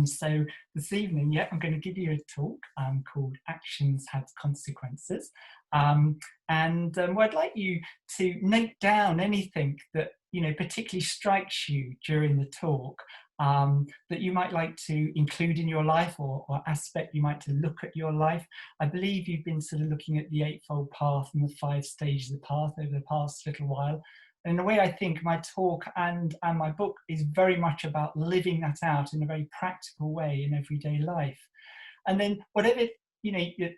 So this evening, yeah, I'm going to give you a talk called Actions Have Consequences. I'd like you to note down anything that, particularly strikes you during the talk, that you might like to include in your life, or aspect you might to look at your life. I believe you've been sort of looking at the Eightfold Path and the 5 stages of the path over the past little while. And in a way, I think my talk and my book is very much about living that out in a very practical way in everyday life. And then whatever it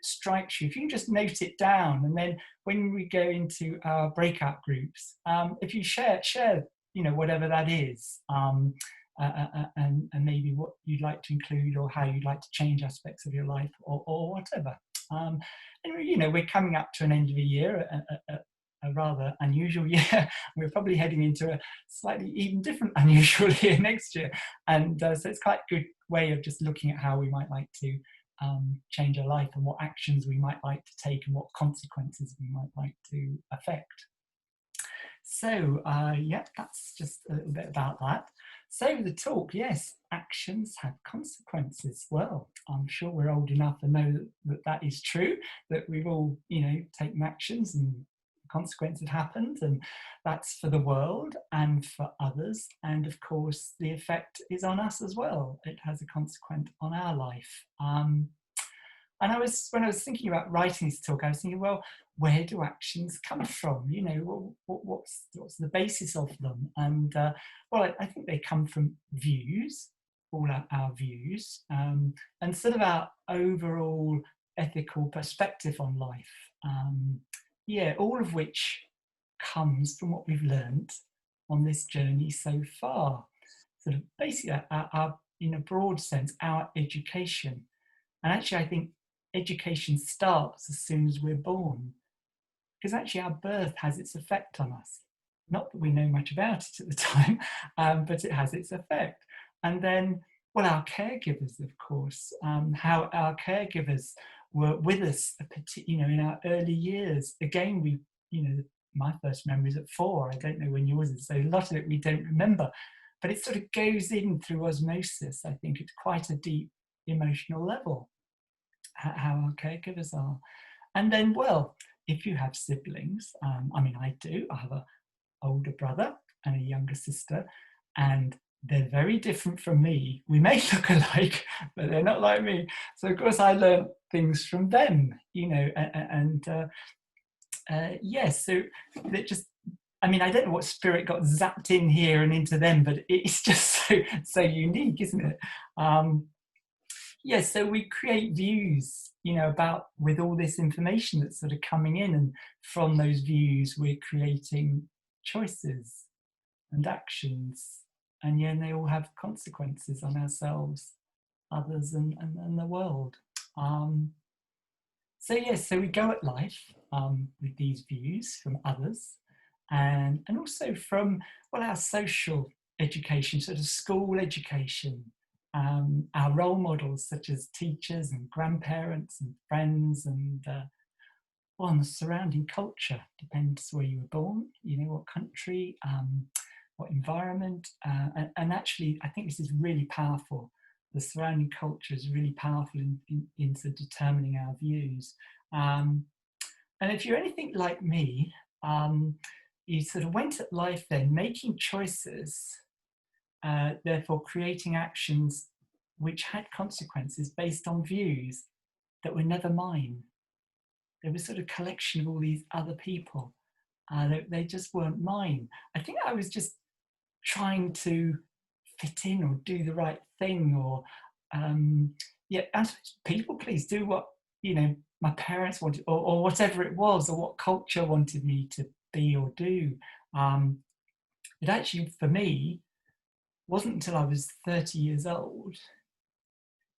strikes you, if you can just note it down, and then when we go into our breakout groups, if you share whatever that is, and maybe what you'd like to include, or how you'd like to change aspects of your life, or whatever. And we're coming up to an end of a year, a rather unusual year. We're probably heading into a slightly even different unusual year next year, and so it's quite a good way of just looking at how we might like to change our life, and what actions we might like to take, and what consequences we might like to affect. So yeah, that's just a little bit about that. So the talk, yes, actions have consequences. Well, I'm sure we're old enough to know that is true, that we've all, taken actions and consequences happened, and that's for the world and for others, and of course the effect is on us as well. It has a consequence on our life. And when I was thinking about writing this talk, I was thinking, well, where do actions come from? What's the basis of them? And well, I think they come from views, all our views, and sort of our overall ethical perspective on life. Yeah, all of which comes from what we've learned on this journey so far. Sort of basically, our in a broad sense, our education. And actually, I think education starts as soon as we're born, because actually our birth has its effect on us. Not that we know much about it at the time, but it has its effect. And then, well, our caregivers, of course, how our caregivers were with us, in our early years. Again, my first memory is at 4. I don't know when yours is, so a lot of it we don't remember. But it sort of goes in through osmosis, I think, at quite a deep emotional level, how our caregivers are. And then, well, if you have siblings, I do. I have an older brother and a younger sister, and they're very different from me. We may look alike, but they're not like me. So, of course, I learned things from them, yes, so it just, I don't know what spirit got zapped in here and into them, but it's just so unique, isn't it? Yes, so we create views, about, with all this information that's sort of coming in, and from those views we're creating choices and actions, and they all have consequences on ourselves, others, and the world. So yes, so we go at life with these views from others, and also from, well, our social education, sort of school education, our role models such as teachers and grandparents and friends, and the surrounding culture. Depends where you were born, what country, what environment, and actually I think this is really powerful. The surrounding culture is really powerful in sort of determining our views. And if you're anything like me, you sort of went at life then making choices, therefore creating actions which had consequences based on views that were never mine. They were sort of collection of all these other people. They just weren't mine. I think I was just trying to fit in or do the right thing, or as people please, do what my parents wanted, or whatever it was, or what culture wanted me to be or do. It actually, for me, wasn't until I was 30 years old,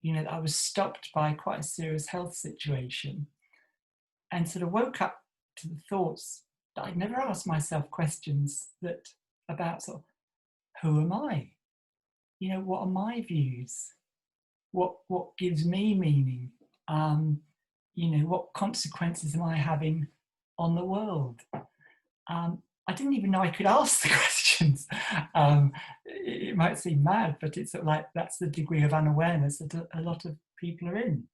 that I was stopped by quite a serious health situation, and sort of woke up to the thoughts that I'd never asked myself questions about sort of, who am I? What are my views? What gives me meaning? What consequences am I having on the world? I didn't even know I could ask the situations. It might seem mad, but it's sort of like that's the degree of unawareness that a lot of people are in.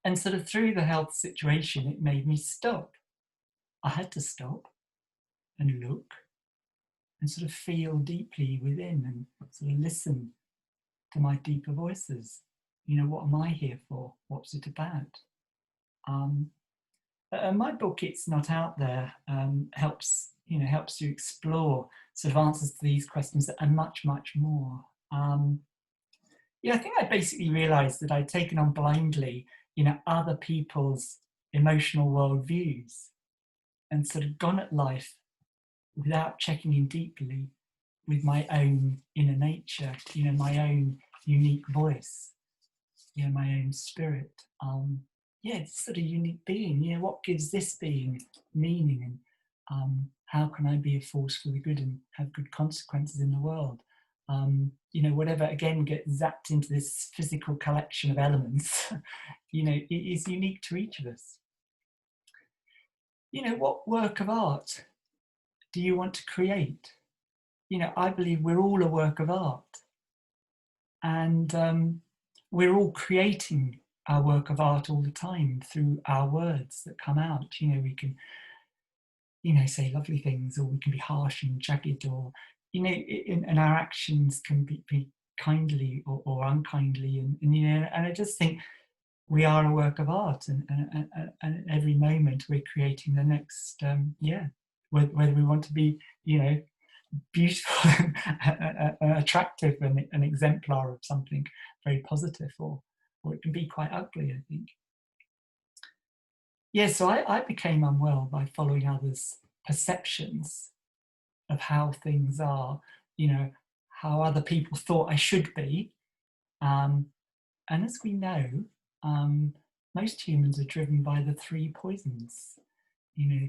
And sort of through the health situation, it made me stop. I had to stop and look and sort of feel deeply within and sort of listen to my deeper voices. You know, what am I here for? What's it about? My book, It's Not Out There, helps you explore sort of answers to these questions and much, much more. Yeah, I think I basically realised that I'd taken on blindly, other people's emotional worldviews and sort of gone at life without checking in deeply with my own inner nature, my own unique voice, my own spirit. Yeah, it's sort of unique being. What gives this being meaning, and how can I be a force for the good and have good consequences in the world? Whatever again gets zapped into this physical collection of elements, it is unique to each of us. What work of art do you want to create? I believe we're all a work of art, and we're all creating our work of art all the time through our words that come out. We can, say lovely things, or we can be harsh and jagged, or, and our actions can be kindly or unkindly. And I just think we are a work of art, and at every moment we're creating the next, whether we want to be, beautiful and attractive and an exemplar of something very positive, or it can be quite ugly, I think. Yeah, so I became unwell by following others' perceptions of how things are, how other people thought I should be. And as we know, most humans are driven by the three poisons,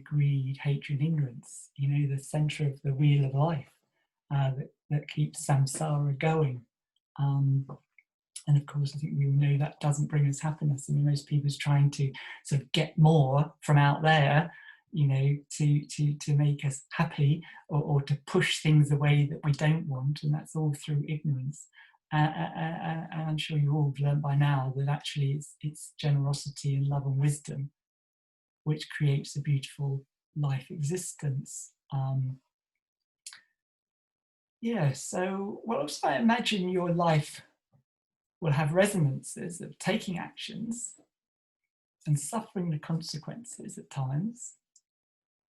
greed, hatred, ignorance, the center of the wheel of life that keeps samsara going. And of course, I think we all know that doesn't bring us happiness. I mean, most people is trying to sort of get more from out there, to make us happy, or to push things away that we don't want, and that's all through ignorance. And I'm sure you all have learned by now that actually it's generosity and love and wisdom which creates a beautiful life existence. So I imagine your life will have resonances of taking actions and suffering the consequences at times,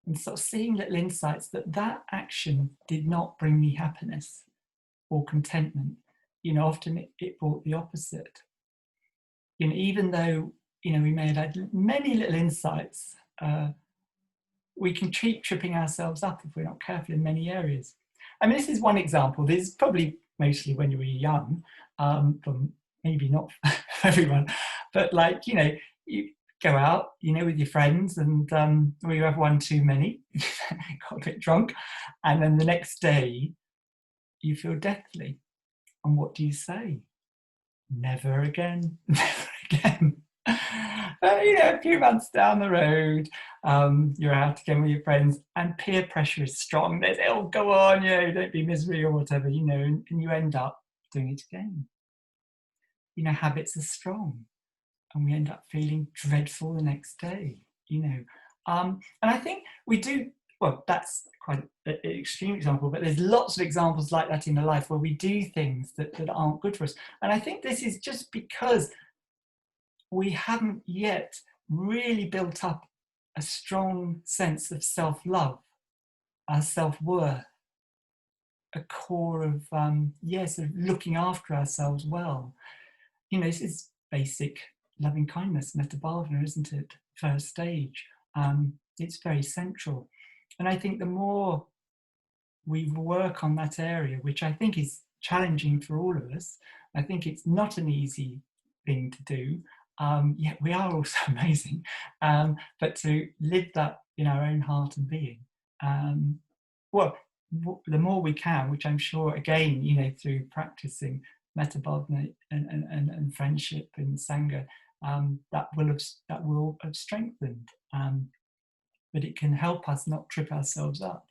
and sort of seeing little insights that action did not bring me happiness or contentment. Often it brought the opposite. Even though we may have had many little insights, we can keep tripping ourselves up if we're not careful in many areas. I mean, this is one example. This is probably mostly when you were young, but maybe not for everyone. But you go out, with your friends, and you have one too many, got a bit drunk, and then the next day you feel deathly. And what do you say? Never again, never again. A few months down the road, you're out again with your friends, and peer pressure is strong. There's, oh, go on, don't be misery or whatever, and you end up doing it again. Habits are strong, and we end up feeling dreadful the next day. And I think we do. Well, that's quite an extreme example, but there's lots of examples like that in the life where we do things that aren't good for us. And I think this is just because we haven't yet really built up a strong sense of self-love, our self-worth, a core of, sort of looking after ourselves well. This is basic loving kindness, metta bhavana, isn't it? First stage. It's very central. And I think the more we work on that area, which I think is challenging for all of us, I think it's not an easy thing to do. Yet we are also amazing, but to live that in our own heart and being, the more we can, which I'm sure again, through practicing metta bhavana and friendship and sangha, that will have strengthened. But it can help us not trip ourselves up.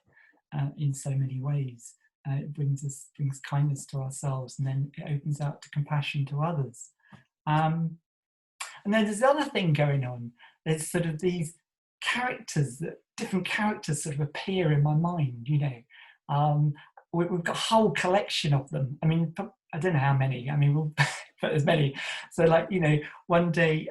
in so many ways. It brings kindness to ourselves, and then it opens out to compassion to others. And then there's the other thing going on. There's sort of these characters, that different characters sort of appear in my mind, you know. We've got a whole collection of them. I mean, I don't know how many. I mean, we'll but there's many. So, like, you know, one day,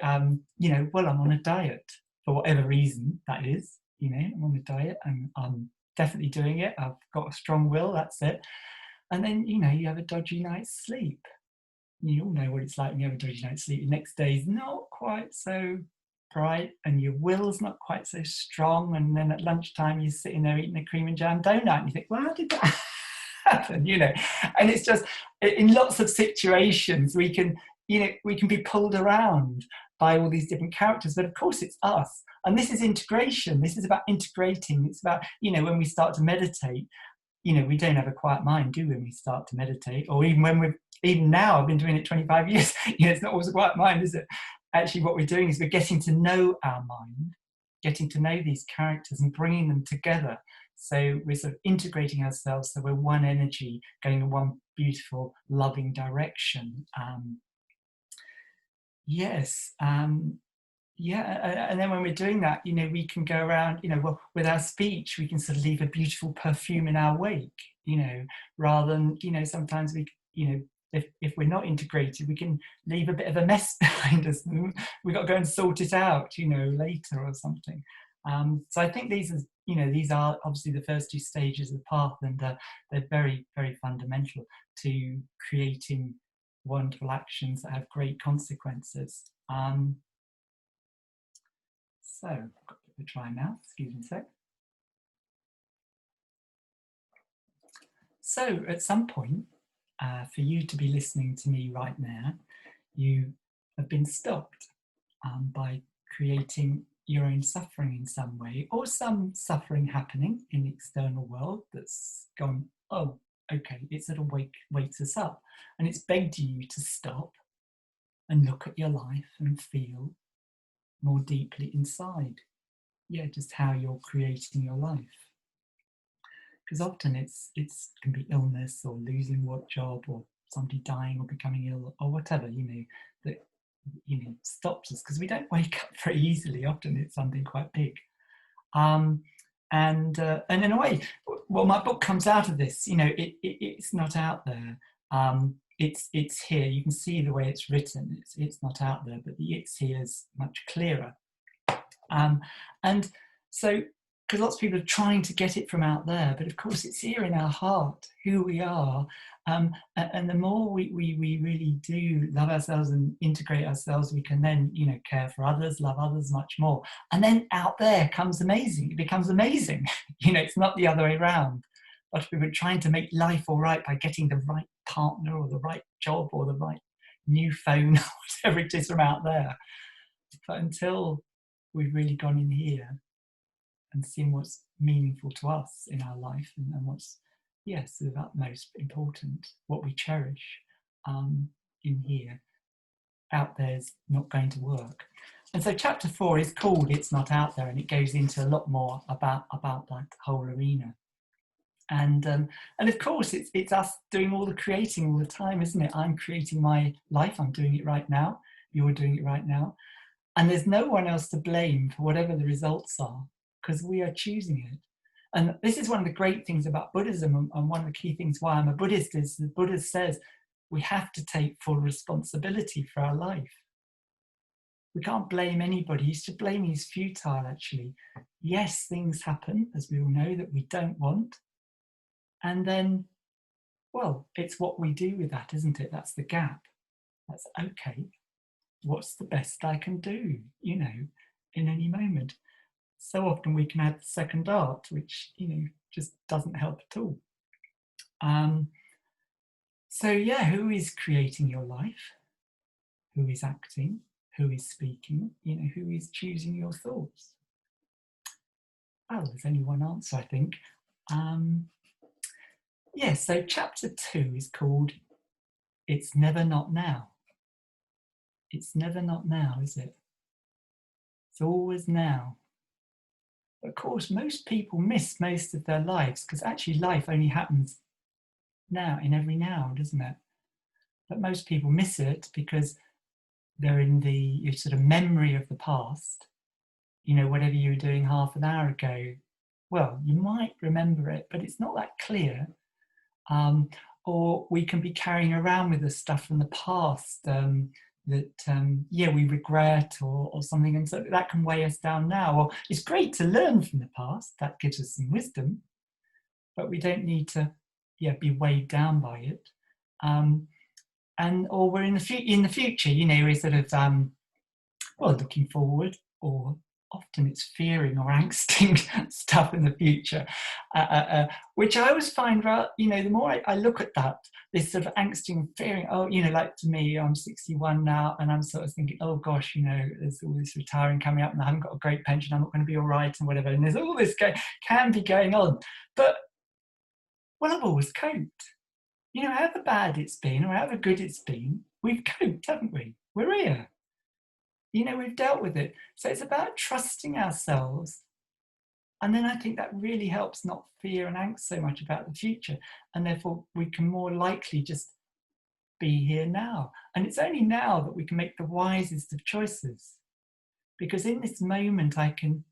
you know, well, I'm on a diet for whatever reason that is. You know, I'm on a diet, and I'm definitely doing it. I've got a strong will. That's it. And then, you know, you have a dodgy night's sleep. You all know what it's like when you have a dodgy night's sleep. The next day's not quite so bright, and your will's not quite so strong. And then at lunchtime, you're sitting there eating a cream and jam donut, and you think, well, how did that happen? You know, and it's just in lots of situations we can, you know, we can be pulled around by all these different characters. But of course, it's us, and this is integration. This is about integrating. It's about, you know, when we start to meditate. You know, we don't have a quiet mind, do we, when we start to meditate? Or even when we're, even now, I've been doing it 25 years, you know, it's not always a quiet mind, is it? Actually, what we're doing is we're getting to know our mind, getting to know these characters and bringing them together. So we're sort of integrating ourselves, so we're one energy going in one beautiful, loving direction. Yeah, and then when we're doing that, you know, we can go around, you know, well, with our speech, we can sort of leave a beautiful perfume in our wake, you know, rather than, you know, sometimes we, you know, if we're not integrated, we can leave a bit of a mess behind us. We've got to go and sort it out, you know, later or something. So I think these are, you know, these are obviously the first two stages of the path, and they're very, very fundamental to creating wonderful actions that have great consequences. So, I've got to try now, excuse me a sec. So, at some point, for you to be listening to me right now, you have been stopped by creating your own suffering in some way, or some suffering happening in the external world that's gone, oh, okay, it sort of wakes us up, and it's begged you to stop and look at your life and feel more deeply inside. Yeah, just how you're creating your life. Because often it's can be illness or losing work job or somebody dying or becoming ill or whatever, you know, that, you know, stops us, because we don't wake up very easily. Often it's something quite big. And in a way, well, my book comes out of this. You know, it's not out there. It's here. You can see the way it's written. It's not out there, but the it's here is much clearer. And so, because lots of people are trying to get it from out there, but of course it's here in our heart, who we are. And the more we really do love ourselves and integrate ourselves, we can then, you know, care for others, love others much more. And then out there comes amazing. It becomes amazing. You know, it's not the other way around. But we were trying to make life all right by getting the right partner or the right job or the right new phone, whatever it is from out there. But until we've really gone in here and seen what's meaningful to us in our life, and what's, yes, of utmost important, what we cherish in here, out there's not going to work. And so chapter 4 is called It's Not Out There, and it goes into a lot more about that whole arena. And of course it's us doing all the creating all the time, isn't it? I'm creating my life, I'm doing it right now, you're doing it right now. And there's no one else to blame for whatever the results are, because we are choosing it. And this is one of the great things about Buddhism, and one of the key things why I'm a Buddhist, is the Buddha says we have to take full responsibility for our life. We can't blame anybody. To blame is futile, actually. Yes, things happen, as we all know, that we don't want. And then, well, it's what we do with that, isn't it? That's the gap. That's okay. What's the best I can do, you know, in any moment? So often we can add second art, which, you know, just doesn't help at all. So yeah, who is creating your life? Who is acting? Who is speaking? You know, who is choosing your thoughts? Well, there's only one answer, I think. Yeah, so chapter 2 is called It's Never Not Now. It's never not now, is it? It's always now. Of course, most people miss most of their lives because actually life only happens now, in every now, doesn't it? But most people miss it because they're in the sort of memory of the past. Whatever you were doing half an hour ago, well, you might remember it, but it's not that clear. Or we can be carrying around with us stuff from the past that we regret or something, and so that can weigh us down now. Well, it's great to learn from the past, that gives us some wisdom, but we don't need to be weighed down by it. Or we're in the future, we're sort of looking forward, or often it's fearing or angsting stuff in the future, which I always find, the more I look at that, this sort of angsting, fearing, like to me, I'm 61 now, and I'm sort of thinking, oh gosh, there's all this retiring coming up, and I haven't got a great pension, I'm not going to be all right, and whatever, and there's all this can be going on. But, well, I've always coped. However bad it's been, or however good it's been, we've coped, haven't we? We're here. We've dealt with it. So it's about trusting ourselves. And then I think that really helps not fear and angst so much about the future. And therefore, we can more likely just be here now. And it's only now that we can make the wisest of choices. Because in this moment, I can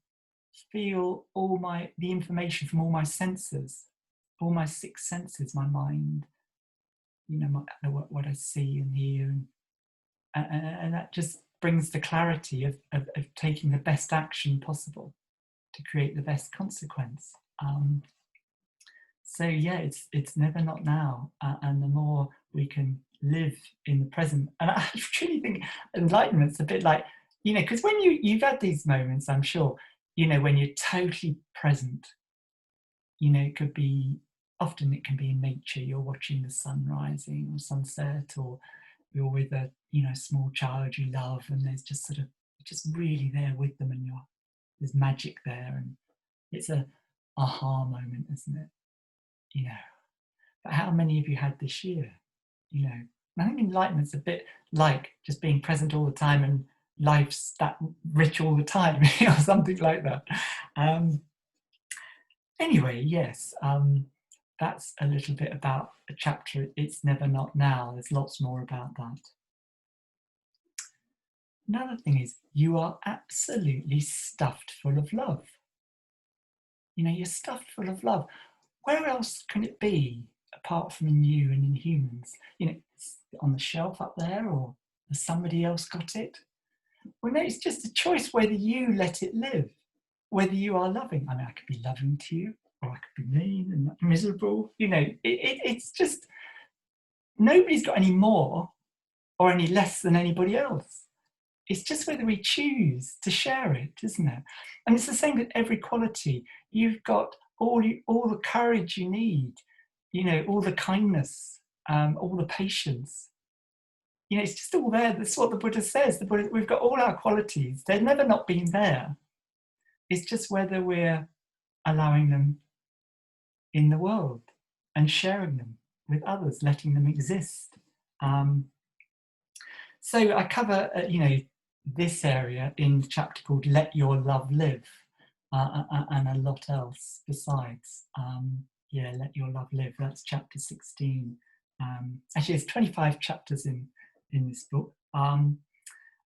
feel the information from all my senses, all my six senses, my mind, what I see and hear. And that just brings the clarity of taking the best action possible to create the best consequence. It's never not now, and the more we can live in the present. And I truly think enlightenment's a bit like, because when you've had these moments, I'm sure, when you're totally present, it could be, often it can be in nature, you're watching the sun rising or sunset, or you're with a small child you love, and there's just sort of just really there with them, and there's magic there, and it's a aha moment, isn't it? But how many have you had this year? I think enlightenment's a bit like just being present all the time, and life's that rich all the time, or something like that. Anyway, yes, that's a little bit about a chapter. It's Never Not Now. There's lots more about that. Another thing is, you are absolutely stuffed full of love. You're stuffed full of love. Where else can it be apart from in you and in humans? It's on the shelf up there, or has somebody else got it? Well, no, it's just a choice whether you let it live, whether you are loving. I could be loving to you, or I could be mean and miserable. It's just, nobody's got any more or any less than anybody else. It's just whether we choose to share it, isn't it? And it's the same with every quality. You've got all the courage you need, all the kindness, all the patience. It's just all there. That's what the Buddha says. We've got all our qualities. They've never not been there. It's just whether we're allowing them in the world and sharing them with others, letting them exist. So I cover, this area in the chapter called Let Your Love Live, and a lot else besides. Let Your Love Live, that's chapter 16. Actually, there's 25 chapters in this book.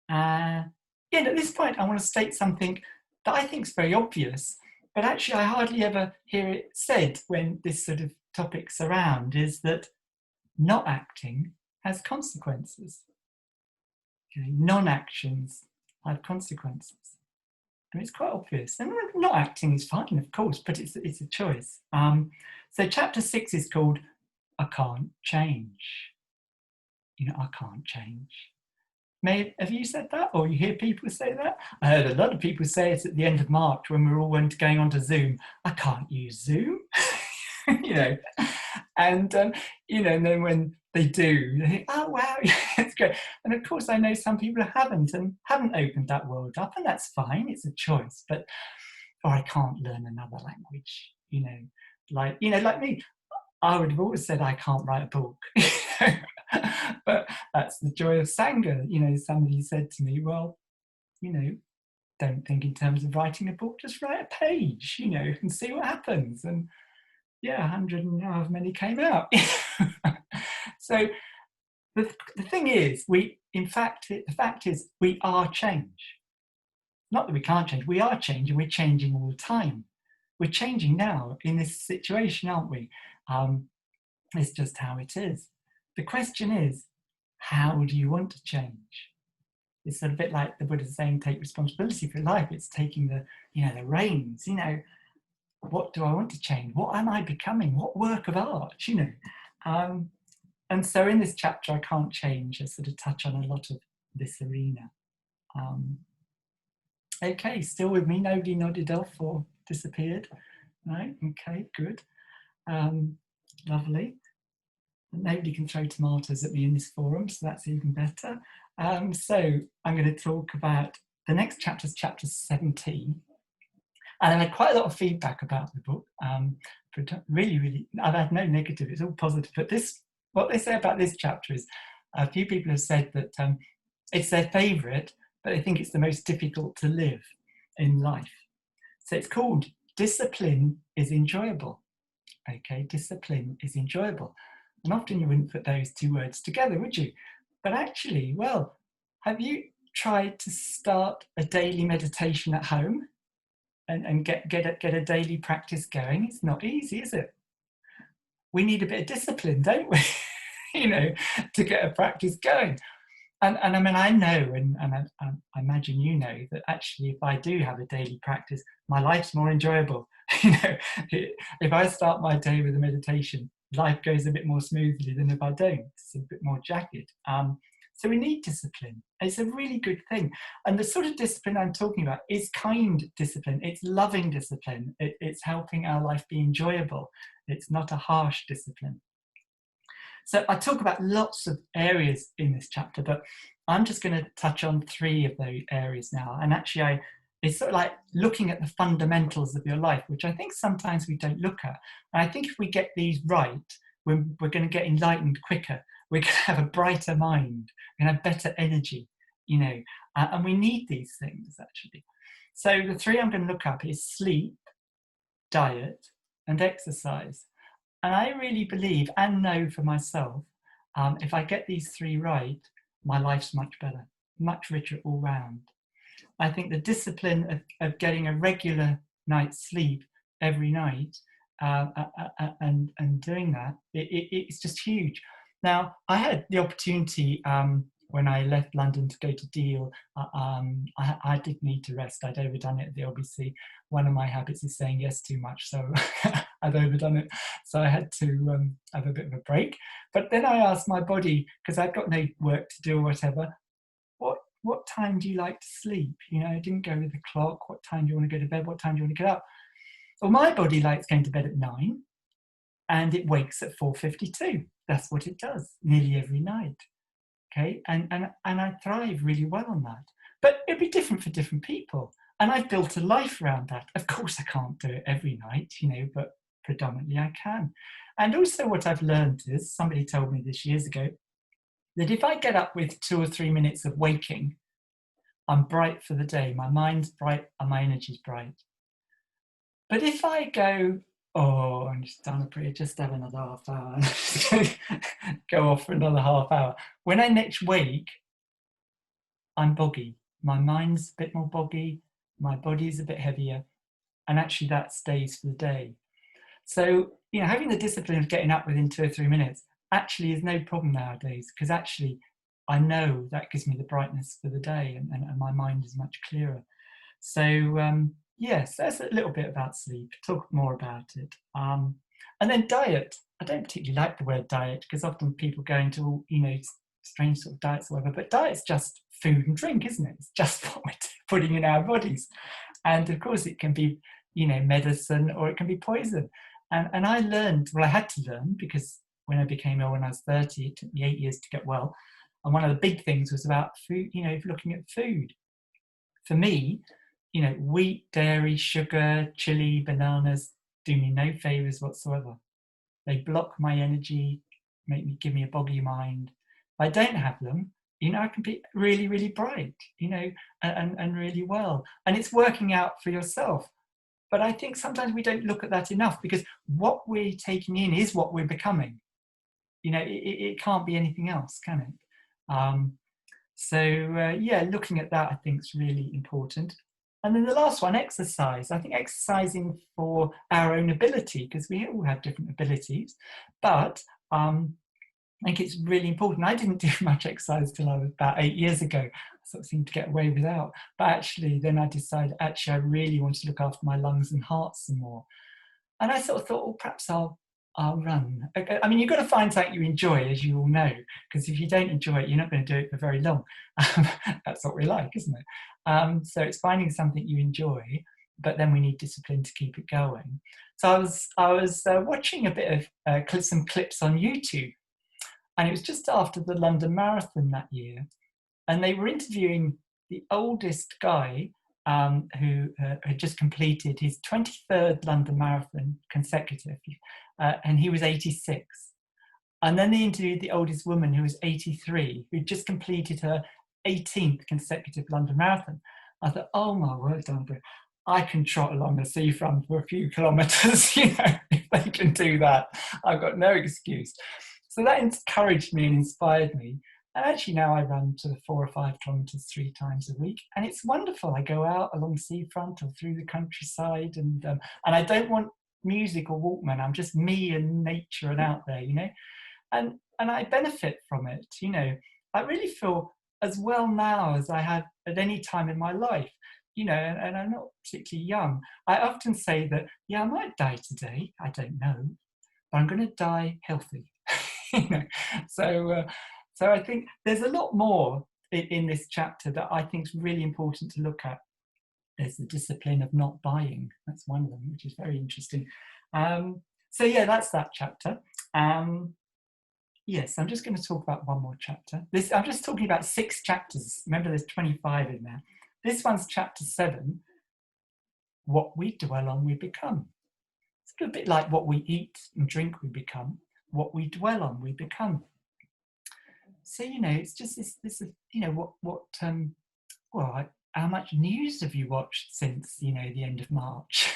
At this point, I want to state something that I think is very obvious, but actually I hardly ever hear it said when this sort of topic's around, is that not acting has consequences. Okay? Non-actions have consequences. And it's quite obvious. And not acting is fine, of course, but it's a choice. So chapter 6 is called I Can't Change. I can't change. Have you said that, or you hear people say that? I heard a lot of people say it at the end of March when we were all going on to Zoom. I can't use Zoom, and and then when they do, they think, oh wow, it's great. And of course, I know some people haven't opened that world up, and that's fine. It's a choice. But or I can't learn another language, like me. I would have always said I can't write a book. But that's the joy of Sangha. Somebody said to me, well, don't think in terms of writing a book, just write a page, and see what happens. And yeah, 100 and however many came out. So the thing is, the fact is we are change. Not that we can't change, we are change, and we're changing all the time. We're changing now in this situation, aren't we? It's just how it is. The question is, how do you want to change? It's sort of a bit like the Buddha saying, take responsibility for life. It's taking the reins, what do I want to change? What am I becoming? What work of art, And so in this chapter, I can't change. I sort of touch on a lot of this arena. Okay, still with me? Nobody nodded off or disappeared? No? Okay, good. Lovely. Nobody can throw tomatoes at me in this forum, so that's even better. So I'm going to talk about the next chapter, is chapter 17. And I've had quite a lot of feedback about the book. Really, I've had no negative, it's all positive. But what they say about this chapter is, a few people have said that it's their favourite, but they think it's the most difficult to live in life. So it's called Discipline is Enjoyable. Okay, discipline is enjoyable. And often you wouldn't put those two words together, would you? But actually, well, have you tried to start a daily meditation at home and get a daily practice going? It's not easy, is it? We need a bit of discipline, don't we? To get a practice going. And I mean, I know, and I imagine you know, that actually if I do have a daily practice, my life's more enjoyable. If I start my day with a meditation, life goes a bit more smoothly than if I don't. It's a bit more jagged. So we need discipline. It's a really good thing. And the sort of discipline I'm talking about is kind discipline. It's loving discipline. It's helping our life be enjoyable. It's not a harsh discipline. So I talk about lots of areas in this chapter, but I'm just going to touch on 3 of those areas now. And actually, it's sort of like looking at the fundamentals of your life, which I think sometimes we don't look at. And I think if we get these right, we're going to get enlightened quicker. We're going to have a brighter mind. We're going to have better energy, and we need these things, actually. So the 3 I'm going to look up is sleep, diet, and exercise. And I really believe and know for myself, if I get these 3 right, my life's much better, much richer all round. I think the discipline of getting a regular night's sleep every night and doing that, it's just huge. Now, I had the opportunity when I left London to go to Deal. I did need to rest. I'd overdone it at the LBC. One of my habits is saying yes too much, so I'd overdone it. So I had to have a bit of a break. But then I asked my body, because I'd got no work to do or whatever, what time do you like to sleep? I didn't go with the clock. What time do you want to go to bed? What time do you want to get up? Well, my body likes going to bed at 9, and it wakes at 4:52. That's what it does nearly every night. Okay, and I thrive really well on that. But it'd be different for different people. And I've built a life around that. Of course, I can't do it every night, but predominantly I can. And also what I've learned is, somebody told me this years ago, that if I get up with 2 or 3 minutes of waking, I'm bright for the day. My mind's bright and my energy's bright. But if I go, Danapriya, just have another half hour, go off for another half hour. When I next wake, I'm boggy. My mind's a bit more boggy, my body's a bit heavier, and actually that stays for the day. So, having the discipline of getting up within 2 or 3 minutes actually is no problem nowadays, because actually I know that gives me the brightness for the day, and my mind is much clearer. So, yes, that's a little bit about sleep. Talk more about it. And then diet. I don't particularly like the word diet, because often people go into all, strange sort of diets or whatever, but diet's just food and drink, isn't it? It's just what we're putting in our bodies. And of course it can be, medicine, or it can be poison. And I learned, I had to learn, because when I became ill when I was 30, it took me 8 years to get well. And one of the big things was about food, looking at food. For me, wheat, dairy, sugar, chili, bananas do me no favours whatsoever. They block my energy, give me a boggy mind. If I don't have them, I can be really, really bright, and really well. And it's working out for yourself. But I think sometimes we don't look at that enough, because what we're taking in is what we're becoming. It can't be anything else, can it? Yeah, looking at that, I think, is really important. And then the last one, exercise. I think exercising for our own ability, because we all have different abilities, but I think it's really important. I didn't do much exercise till I was about 8 years ago. I sort of seemed to get away without. But actually, then I decided, I really want to look after my lungs and heart some more. And I sort of thought, well, perhaps I'll run. I mean, you've got to find something you enjoy, as you all know, because if you don't enjoy it, you're not going to do it for very long. That's what we like, isn't it? So it's finding something you enjoy, but then we need discipline to keep it going. So I was watching a bit of some clips on YouTube, and it was just after the London Marathon that year, and they were interviewing the oldest guy who had just completed his 23rd London Marathon consecutive, and he was 86. And then they interviewed the oldest woman, who was 83, who just completed her 18th consecutive London Marathon. I thought, oh my word, Danapriya, I can trot along the seafront for a few kilometres, if they can do that. I've got no excuse. So that encouraged me and inspired me. And actually now I run to 4 or 5 kilometres 3 times a week, and it's wonderful. I go out along the seafront or through the countryside, and I don't want music or Walkman. I'm just me and nature and out there, and I benefit from it. I really feel as well now as I have at any time in my life. And I'm not particularly young. I often say that, I might die today. I don't know, but I'm going to die healthy. So I think there's a lot more in this chapter that I think is really important to look at. There's the discipline of not buying. That's one of them, which is very interesting. So yeah, that's that chapter. Yes, I'm just going to talk about one more chapter. I'm just talking about 6 chapters. Remember, there's 25 in there. This one's chapter 7. What we dwell on, we become. It's a bit like what we eat and drink, we become. What we dwell on, we become. So it's just this how much news have you watched since the end of March?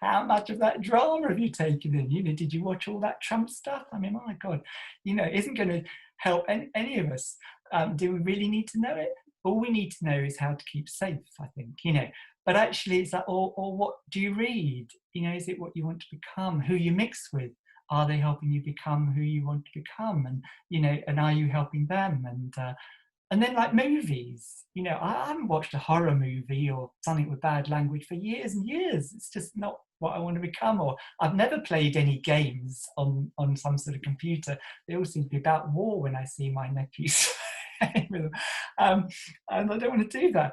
How much of that drama have you taken in? Did you watch all that Trump stuff? I mean, my God, it isn't going to help any of us. Do we really need to know it? All we need to know is how to keep safe, I think. But actually, it's like, or what do you read? Is it what you want to become? Who you mix with? Are they helping you become who you want to become? And and are you helping them? And then, like movies, I haven't watched a horror movie or something with bad language for years and years. It's just not what I want to become. Or I've never played any games on some sort of computer. They all seem to be about war when I see my nephews. And I don't want to do that.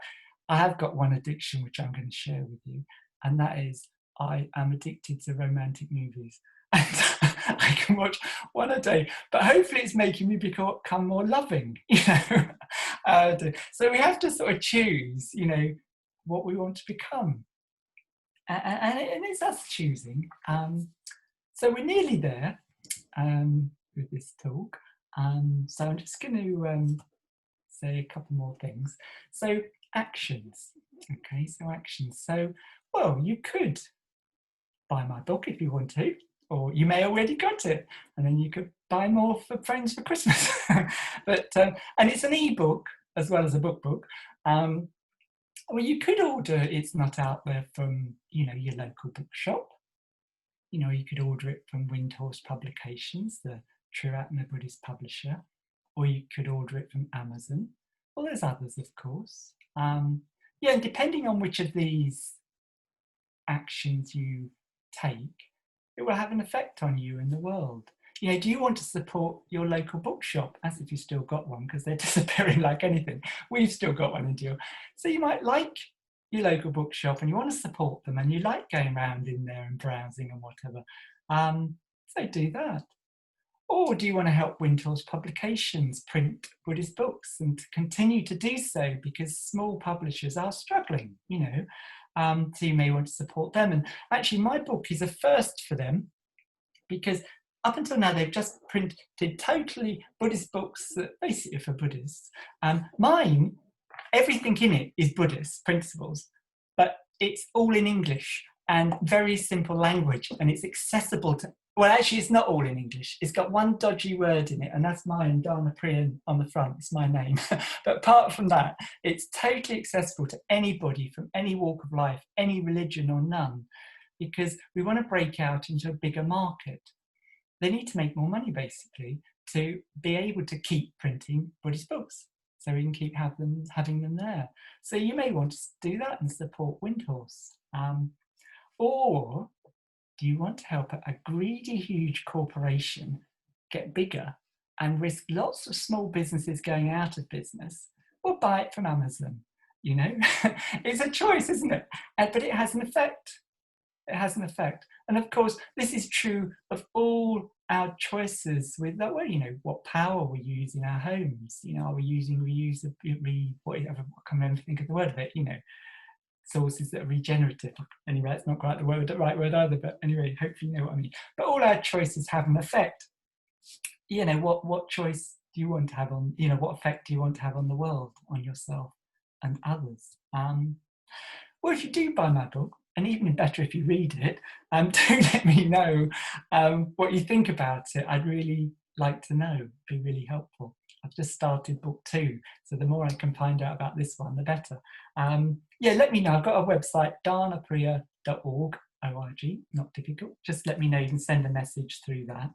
I have got one addiction which I'm going to share with you, and that is I am addicted to romantic movies. And I can watch one a day, but hopefully it's making me become more loving. So we have to sort of choose, what we want to become, and it's us choosing. So we're nearly there with this talk. So I'm just going to say a couple more things. So actions. Okay, so actions. So, well, you could buy my book if you want to, or you may already got it, and then you could buy more for friends for Christmas. But and it's an ebook as well as a book. Well, you could order It's Not Out There from your local bookshop. You could order it from Windhorse Publications, the True Atma Buddhist publisher, or you could order it from Amazon. Well, there's others, of course. And depending on which of these actions you take, it will have an effect on you and the world. Do you want to support your local bookshop? As if you still got one, because they're disappearing like anything. We've still got one in Deal. So you might like your local bookshop and you want to support them, and you like going around in there and browsing and whatever. So do that. Or do you want to help Windhorse Publications print Buddhist books and to continue to do so, because small publishers are struggling, so you may want to support them. And actually my book is a first for them, because up until now, they've just printed totally Buddhist books that basically are for Buddhists. Mine, everything in it is Buddhist principles, but it's all in English and very simple language, and it's accessible to, well, actually, it's not all in English. It's got one dodgy word in it, and that's mine, Danapriya on the front. It's my name. But apart from that, it's totally accessible to anybody from any walk of life, any religion or none, because we want to break out into a bigger market. They need to make more money, basically, to be able to keep printing Buddhist books, so we can keep having them there. So you may want to do that and support Windhorse. Or do you want to help a greedy, huge corporation get bigger and risk lots of small businesses going out of business, or buy it from Amazon? You know, it's a choice, isn't it? But it has an effect. It has an effect. And of course, this is true of all our choices with, well, you know, what power we use in our homes. You know, are we using, whatever, I can't remember, think of the word of it, you know, sources that are regenerative. Anyway, it's not quite the right word either, but anyway, hopefully you know what I mean. But all our choices have an effect. You know, what choice do you want to have on, you know, what effect do you want to have on the world, on yourself and others? Well, if you do buy my book, and even better if you read it, do let me know what you think about it. I'd really like to know. It'd be really helpful. I've just started book 2, so the more I can find out about this one, the better. Yeah, let me know. I've got a website, danapriya.org, O-R-G, not difficult. Just let me know. You can send a message through that.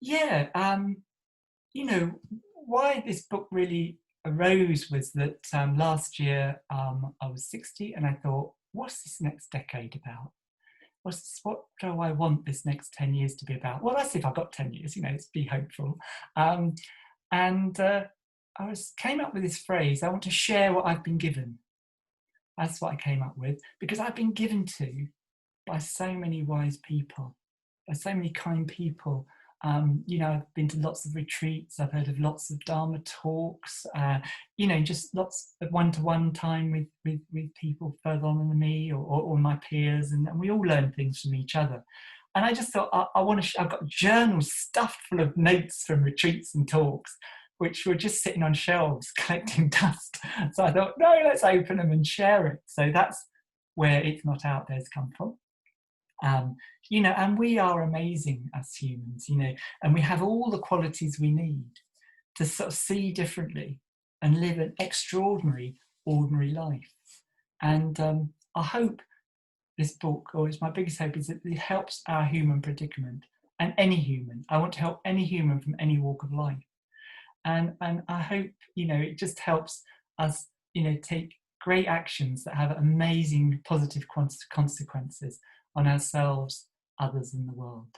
You know, why this book really arose was that last year I was 60, and I thought, what's this next decade about? What do I want this next 10 years to be about? Well, let's see if I've got 10 years, you know, let's be hopeful. I came up with this phrase, I want to share what I've been given. That's what I came up with, because I've been given to by so many wise people, by so many kind people. You know, I've been to lots of retreats, I've heard of lots of Dharma talks, you know, just lots of one-to-one time with people further on than me, or my peers, and we all learn things from each other. And I just thought, I've got journals stuffed full of notes from retreats and talks, which were just sitting on shelves collecting dust. So I thought, no, let's open them and share it. So that's where It's Not Out There's come from. You know, and we are amazing as humans, you know, and we have all the qualities we need to sort of see differently and live an extraordinary, ordinary life. And I hope this book, or it's my biggest hope, is that it helps our human predicament, and any human. I want to help any human from any walk of life. And I hope, you know, it just helps us, you know, take great actions that have amazing positive consequences on ourselves, others, and the world.